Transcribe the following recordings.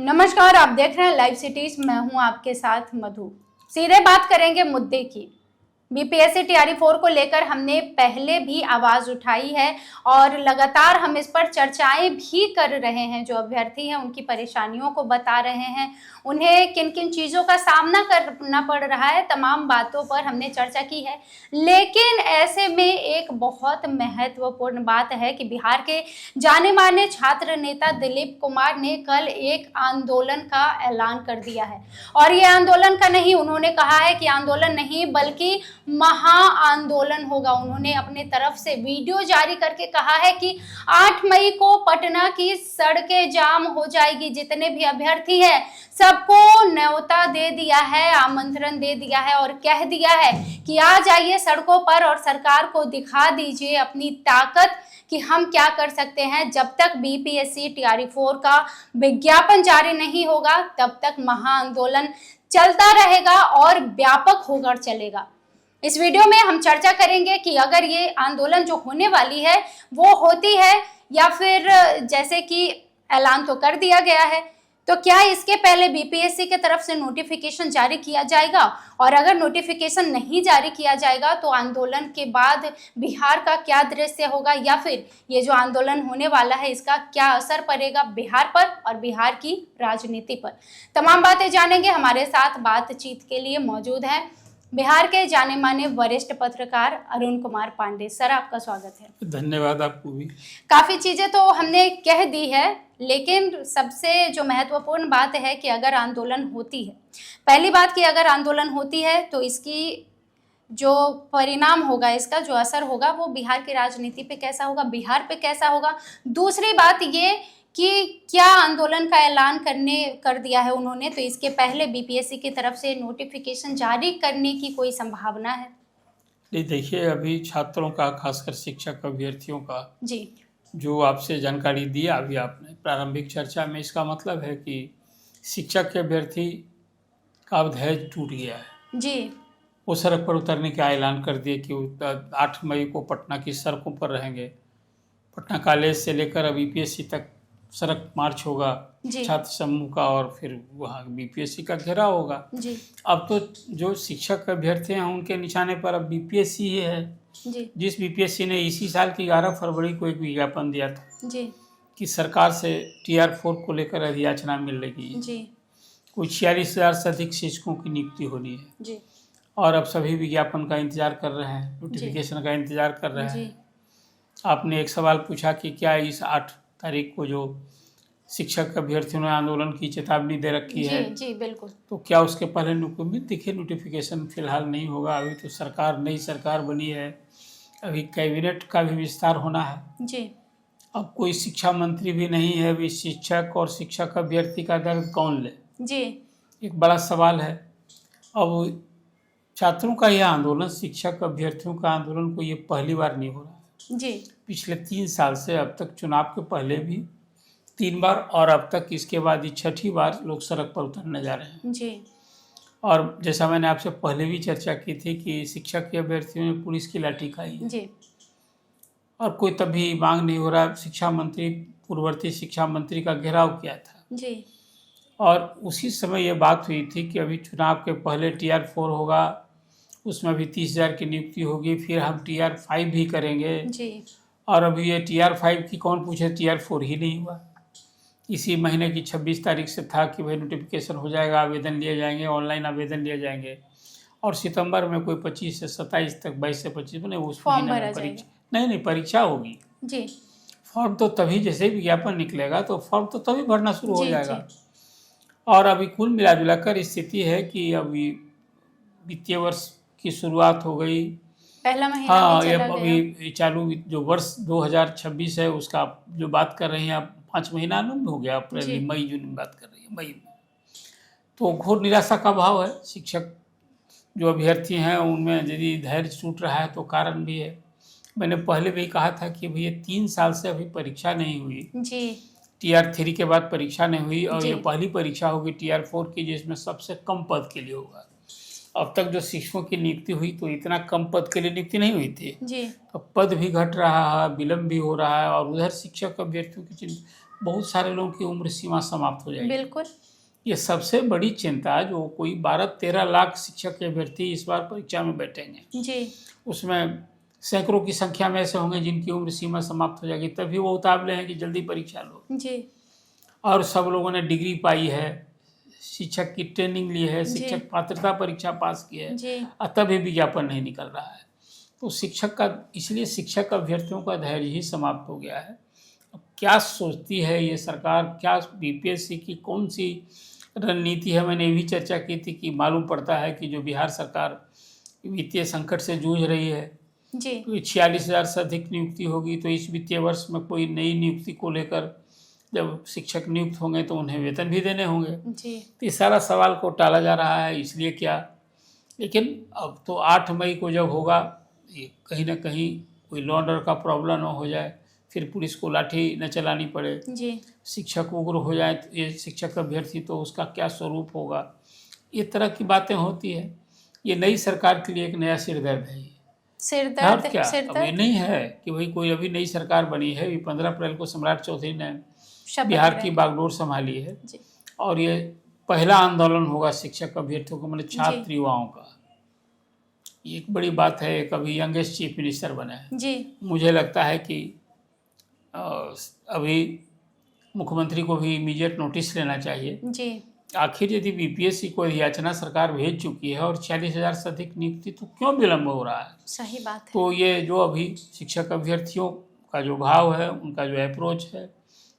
नमस्कार, आप देख रहे हैं लाइव सिटीज। मैं हूं आपके साथ मधु। सीधे बात करेंगे मुद्दे की। बीपीएससी टीआरई 4 को लेकर हमने पहले भी आवाज उठाई है और लगातार हम इस पर चर्चाएं भी कर रहे हैं। जो अभ्यर्थी हैं उनकी परेशानियों को बता रहे हैं, उन्हें किन किन चीज़ों का सामना करना पड़ रहा है, तमाम बातों पर हमने चर्चा की है। लेकिन ऐसे में एक बहुत महत्वपूर्ण बात है कि बिहार के जाने माने छात्र नेता दिलीप कुमार ने कल एक आंदोलन का ऐलान कर दिया है। और ये आंदोलन का नहीं, उन्होंने कहा है कि आंदोलन नहीं बल्कि महा आंदोलन होगा। उन्होंने अपने तरफ से वीडियो जारी करके कहा है कि 8 मई को पटना की सड़कें जाम हो जाएगी। जितने भी अभ्यर्थी हैं सबको न्योता दे दिया है, आमंत्रण दे दिया है और कह दिया है कि आ जाइए सड़कों पर और सरकार को दिखा दीजिए अपनी ताकत कि हम क्या कर सकते हैं। जब तक बीपीएससी टीआरई 4 का विज्ञापन जारी नहीं होगा तब तक महा आंदोलन चलता रहेगा और व्यापक होकर चलेगा। इस वीडियो में हम चर्चा करेंगे कि अगर ये आंदोलन जो होने वाली है वो होती है या फिर जैसे कि ऐलान तो कर दिया गया है, तो क्या इसके पहले बीपीएससी के तरफ से नोटिफिकेशन जारी किया जाएगा, और अगर नोटिफिकेशन नहीं जारी किया जाएगा तो आंदोलन के बाद बिहार का क्या दृश्य होगा, या फिर ये जो आंदोलन होने वाला है इसका क्या असर पड़ेगा बिहार पर और बिहार की राजनीति पर। तमाम बातें जानेंगे। हमारे साथ बातचीत के लिए मौजूद हैं बिहार के जाने माने वरिष्ठ पत्रकार अरुण कुमार पांडे। सर, आपका स्वागत है। धन्यवाद आपको भी। काफी चीजें तो हमने कह दी है, लेकिन सबसे जो महत्वपूर्ण बात है कि अगर आंदोलन होती है, पहली बात कि अगर आंदोलन होती है तो इसकी जो परिणाम होगा, इसका जो असर होगा वो बिहार की राजनीति पे कैसा होगा, बिहार पे कैसा होगा। दूसरी बात ये कि क्या आंदोलन का ऐलान कर दिया है उन्होंने, तो इसके पहले बीपीएससी की तरफ से नोटिफिकेशन जारी करने की कोई संभावना है? नहीं, देखिए, अभी छात्रों का, खासकर शिक्षक अभ्यर्थियों का जी, जो आपसे जानकारी दिया अभी आपने प्रारंभिक चर्चा में, इसका मतलब है कि शिक्षक के अभ्यर्थी का अब धैर्य टूट गया है जी। वो सड़क पर उतरने का ऐलान कर दिए कि 8 मई को पटना की सड़कों पर रहेंगे। पटना कॉलेज से लेकर अब यूपीएससी तक सड़क मार्च होगा छात्र समूह का, और फिर वहाँ बीपीएससी का घेराव होगा जी। अब तो जो शिक्षक अभ्यर्थी हैं उनके निशाने पर अब बीपीएससी ही है जी। जिस बीपीएससी ने इसी साल की 11 फरवरी को एक विज्ञापन दिया था जी। कि सरकार से टीआर 4 को लेकर अधियाचना मिल रही है जी। कुछ 46,000 से अधिक शिक्षकों की नियुक्ति होनी है जी। और अब सभी विज्ञापन का इंतजार कर रहे हैं, नोटिफिकेशन का इंतजार कर रहे हैं। आपने एक सवाल पूछा कि क्या इस 8 तारीख को जो शिक्षक अभ्यर्थियों ने आंदोलन की चेतावनी दे रखी है, जी बिल्कुल, तो क्या उसके पहले देखिए नोटिफिकेशन फिलहाल नहीं होगा। अभी तो नई सरकार बनी है, अभी कैबिनेट का भी विस्तार होना है जी। अब कोई शिक्षा मंत्री भी नहीं है, अभी शिक्षक और शिक्षक अभ्यर्थी का दर्द कौन ले जी, एक बड़ा सवाल है। अब छात्रों का यह आंदोलन, शिक्षक अभ्यर्थियों का आंदोलन को ये पहली बार नहीं हो रहा जी। पिछले 3 साल से, अब तक चुनाव के पहले भी 3 बार और अब तक इसके बाद ही 6ठी बार लोग सड़क पर उतरने जा रहे हैं जी। और जैसा मैंने आपसे पहले भी चर्चा की थी कि शिक्षक के अभ्यर्थियों ने पुलिस की लाठी खाई है जी। और कोई तभी मांग नहीं हो रहा। शिक्षा मंत्री, पूर्ववर्ती शिक्षा मंत्री का घेराव किया था जी। और उसी समय ये बात हुई थी कि अभी चुनाव के पहले टीआर 4 होगा, उसमें भी 30,000 की नियुक्ति होगी, फिर हम टीआर 5 भी करेंगे जी। और अभी ये टीआर 5 की कौन पूछे, टीआर 4 ही नहीं हुआ। इसी महीने की 26 तारीख से था कि भाई नोटिफिकेशन हो जाएगा, आवेदन लिए जाएंगे, ऑनलाइन आवेदन लिए जाएंगे और सितंबर में कोई 25 से 27 तक, 22 से 25 में उस महीने में परीक्षा नहीं परीक्षा होगी जी। फॉर्म तो तभी, जैसे ही विज्ञापन निकलेगा तो फॉर्म तो तभी भरना शुरू हो जाएगा। और अभी कुल मिलाजुलाकर स्थिति है कि अभी वित्तीय वर्ष की शुरुआत हो गई, पहला महीना हाँ, भी ये चला अभी चालू जो वर्ष 2026 है उसका जो बात कर रहे हैं आप, 5 महीना आनंद हो गया, अप्रैल मई जून में बात कर रही है, मई में। तो घोर निराशा का भाव है। शिक्षक जो अभ्यर्थी हैं उनमें यदि धैर्य टूट रहा है तो कारण भी है। मैंने पहले भी कहा था कि भैया 3 साल से अभी परीक्षा नहीं हुई जी। टीआर 3 के बाद परीक्षा नहीं हुई और ये पहली परीक्षा होगी टीआर 4 की जिसमें सबसे कम पद के लिए होगा। अब तक जो शिक्षकों की नियुक्ति हुई तो इतना कम पद के लिए नियुक्ति नहीं हुई थी जी। तो पद भी घट रहा है, विलम्ब भी हो रहा है और उधर शिक्षक अभ्यर्थियों की बहुत सारे लोगों की उम्र सीमा समाप्त हो जाएगी। बिल्कुल। ये सबसे बड़ी चिंता, जो कोई 12-13 लाख शिक्षक के अभ्यर्थी इस बार परीक्षा में बैठेंगे जी। उसमें सैकड़ों की संख्या में ऐसे होंगे जिनकी उम्र सीमा समाप्त हो जाएगी, तभी वो उतावले हैं कि जल्दी परीक्षा लो। जी। और सब लोगों ने डिग्री पाई है, शिक्षक की ट्रेनिंग ली है, शिक्षक पात्रता परीक्षा पास की है, जी। तभी विज्ञापन नहीं निकल रहा है। तो शिक्षक का, इसलिए शिक्षक अभ्यर्थियों का धैर्य ही समाप्त हो गया है। अब क्या सोचती है ये सरकार, क्या बीपीएससी की कौन सी रणनीति है? मैंने ये भी चर्चा की थी कि मालूम पड़ता है कि जो बिहार सरकार वित्तीय संकट से जूझ रही है, जी। तो 46,000 से अधिक नियुक्ति होगी, तो इस वित्तीय वर्ष में कोई नई नियुक्ति को लेकर जब शिक्षक नियुक्त होंगे तो उन्हें वेतन भी देने होंगे। जी। तो इस सारा सवाल को टाला जा रहा है, इसलिए क्या। लेकिन अब तो 8 मई को जब होगा, ये कहीं ना कहीं कोई लॉ ऑर्डर का प्रॉब्लम न हो जाए, फिर पुलिस को लाठी न चलानी पड़े, जी। शिक्षक उग्र हो जाए, तो ये शिक्षक अभ्यर्थी, तो उसका क्या स्वरूप होगा, ये तरह की बातें होती है। ये नई सरकार के लिए एक नया सिरदर्द है। सिरदर्द क्या अब ये सिरदर्द नहीं है कि भाई कोई अभी नई सरकार बनी है, 15 अप्रैल को सम्राट चौधरी ने शपथ बिहार ले की रहे बागडोर संभाली है, जी। और ये पहला आंदोलन होगा शिक्षक अभ्यर्थियों का, मतलब छात्र जी। युवाओं का। ये एक बड़ी बात है, एक अभी यंगेस्ट चीफ मिनिस्टर बना है। जी। मुझे लगता है कि अभी मुख्यमंत्री को भी इमीडिएट नोटिस लेना चाहिए। जी। आखिर यदि बीपीएससी को याचना सरकार भेज चुकी है और 46,000 से अधिक नियुक्ति, तो क्यों विलम्ब हो रहा है? सही बात है। तो ये जो अभी शिक्षक अभ्यर्थियों का जो भाव है, उनका जो अप्रोच है,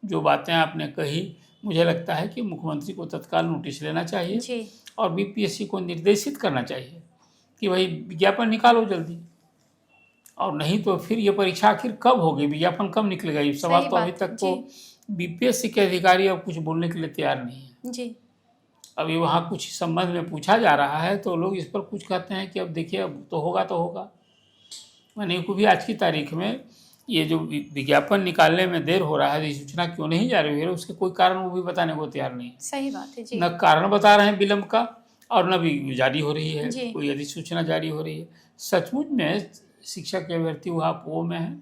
जो बातें आपने कही, मुझे लगता है कि मुख्यमंत्री को तत्काल नोटिस लेना चाहिए जी। और बीपीएससी को निर्देशित करना चाहिए कि भाई विज्ञापन निकालो जल्दी, और नहीं तो फिर ये परीक्षा आखिर कब होगी, विज्ञापन कब निकलेगा? ये सवाल सही तो अभी बात, तक तो बीपीएससी के अधिकारी अब कुछ बोलने के लिए तैयार नहीं है। जी। अभी वहाँ कुछ संबंध में पूछा जा रहा है, तो लोग इस पर कुछ कहते हैं कि अब देखिए, अब तो होगा तो होगा। मैंने को भी आज की तारीख में ये जो विज्ञापन निकालने में देर हो रहा है, सूचना क्यों नहीं जा रही है, उसके कोई कारण वो भी बताने को तैयार नहीं। सही बात है जी। न कारण बता रहे हैं विलम्ब का, और न भी जारी हो रही है जी। कोई अधिसूचना जारी हो रही है। सचमुच में शिक्षक के अभ्यर्थी वहाँ पो में है,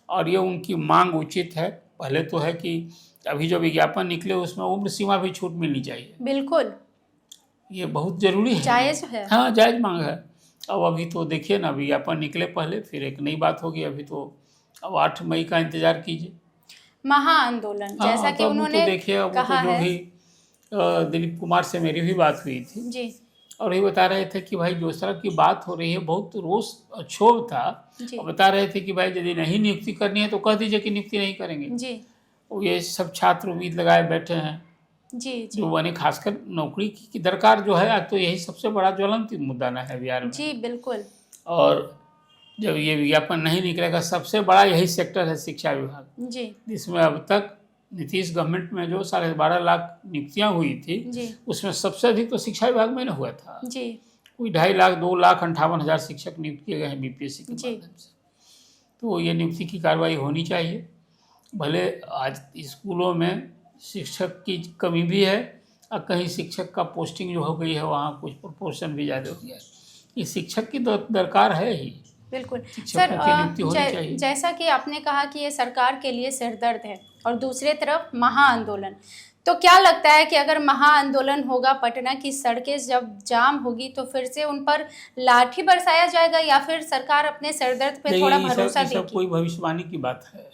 और ये उनकी मांग उचित है। पहले तो है कि अभी जो विज्ञापन निकले उसमें उम्र सीमा भी छूट मिलनी चाहिए। बिल्कुल, ये बहुत जरूरी है, जायज है। हाँ, जायज मांग है। अब अभी तो देखिए ना, विज्ञापन निकले पहले, फिर एक नई बात होगी। अभी तो अब 8 मई का इंतजार कीजिए, महाआंदोलन, हाँ, जैसा कि तो उन्होंने तो देखिए, अब कहा तो जो है। भी दिलीप कुमार से मेरी भी बात हुई थी, जी। और ये बता रहे थे कि भाई जो तरह की बात हो रही है, बहुत रोष क्षोभ था। जी। और बता रहे थे कि भाई यदि नहीं नियुक्ति करनी है तो कह दीजिए कि नियुक्ति नहीं करेंगे। जी। वो ये सब छात्र उम्मीद लगाए बैठे हैं, जी। जी। जो बने, खासकर नौकरी की दरकार जो है, आज तो यही सबसे बड़ा ज्वलंत मुद्दा ना है बिहार में। जी बिल्कुल। और जब ये विज्ञापन नहीं निकलेगा, सबसे बड़ा यही सेक्टर है शिक्षा विभाग, जी। जिसमें अब तक नीतीश गवर्नमेंट में जो 12.5 लाख नियुक्तियां हुई थी, जी। उसमें सबसे अधिक तो शिक्षा विभाग में हुआ था। जी। कोई 2.5 लाख 2,58,000 शिक्षक नियुक्त किए गए हैं बीपीएससी के जी। माध्यम से। तो ये नियुक्ति की कार्रवाई होनी चाहिए। भले आज स्कूलों में शिक्षक की कमी भी है, और कहीं शिक्षक का पोस्टिंग जो हो गई है वहाँ कुछ प्रोपोर्शन भी ज़्यादा हो गया है। ये शिक्षक की दरकार है ही। बिल्कुल शिक्षकों सर, की नियुक्ति होनी चाहिए। जैसा कि आपने कहा कि ये सरकार के लिए सिरदर्द है, और दूसरी तरफ महाआंदोलन, तो क्या लगता है कि अगर महाआंदोलन होगा, पटना की सड़कें जब जाम होगी, तो फिर से उन पर लाठी बरसाया जाएगा, या फिर सरकार अपने सिरदर्द पे थोड़ा भरोसा देगी? सब देगी? कोई भविष्यवाणी की बात है,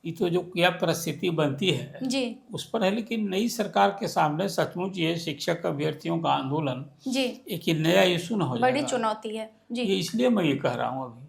ये तो जो क्या परिस्थिति बनती है जी। उस पर है। लेकिन नई सरकार के सामने सचमुच ये शिक्षक अभ्यर्थियों का आंदोलन जी एक नया इशू न हो जाएगा। बड़ी चुनौती है जी। ये इसलिए मैं ये कह रहा हूँ अभी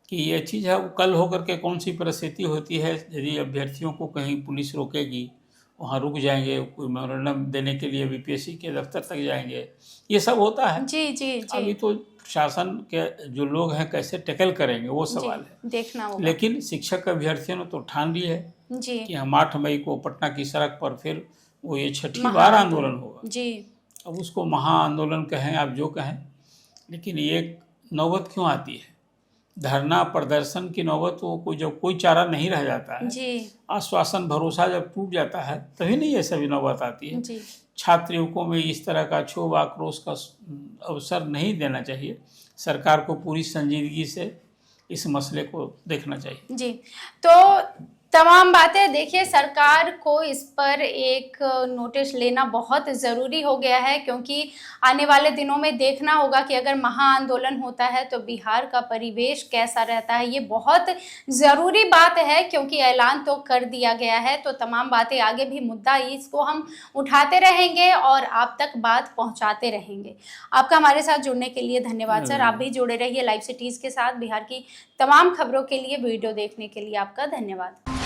कि ये चीज़ है, कल होकर के कौन सी परिस्थिति होती है, यदि अभ्यर्थियों को कहीं पुलिस रोकेगी, वहाँ रुक जाएंगे, कोई मेमोरेंडम देने के लिए बीपीएससी के दफ्तर तक जाएंगे, ये सब होता है। जी जी जी। अभी तो प्रशासन के जो लोग हैं कैसे टैकल करेंगे वो सवाल है, देखना होगा। लेकिन शिक्षक अभ्यर्थियों ने तो ठान ली है जी कि हम 8 मई को पटना की सड़क पर फिर वो ये 6ठी बार आंदोलन होगा। जी। अब उसको महाआंदोलन कहें, आप जो कहें, लेकिन ये नौबत क्यों आती है? धरना प्रदर्शन की नौबत, वो जब कोई चारा नहीं रह जाता है, जी। आश्वासन भरोसा जब टूट जाता है, तभी नहीं ये सभी नौबत आती है। जी। छात्र युवकों में इस तरह का क्षोभ आक्रोश का अवसर नहीं देना चाहिए। सरकार को पूरी संजीदगी से इस मसले को देखना चाहिए। जी, तो तमाम बातें देखिए, सरकार को इस पर एक नोटिस लेना बहुत ज़रूरी हो गया है, क्योंकि आने वाले दिनों में देखना होगा कि अगर महाआंदोलन होता है तो बिहार का परिवेश कैसा रहता है। ये बहुत ज़रूरी बात है, क्योंकि ऐलान तो कर दिया गया है। तो तमाम बातें आगे भी मुद्दा इसको हम उठाते रहेंगे और आप तक बात पहुंचाते रहेंगे। आपका हमारे साथ जुड़ने के लिए धन्यवाद सर। आप भी जुड़े रहिए लाइव सिटीज़ के साथ। बिहार की तमाम खबरों के लिए वीडियो देखने के लिए आपका धन्यवाद।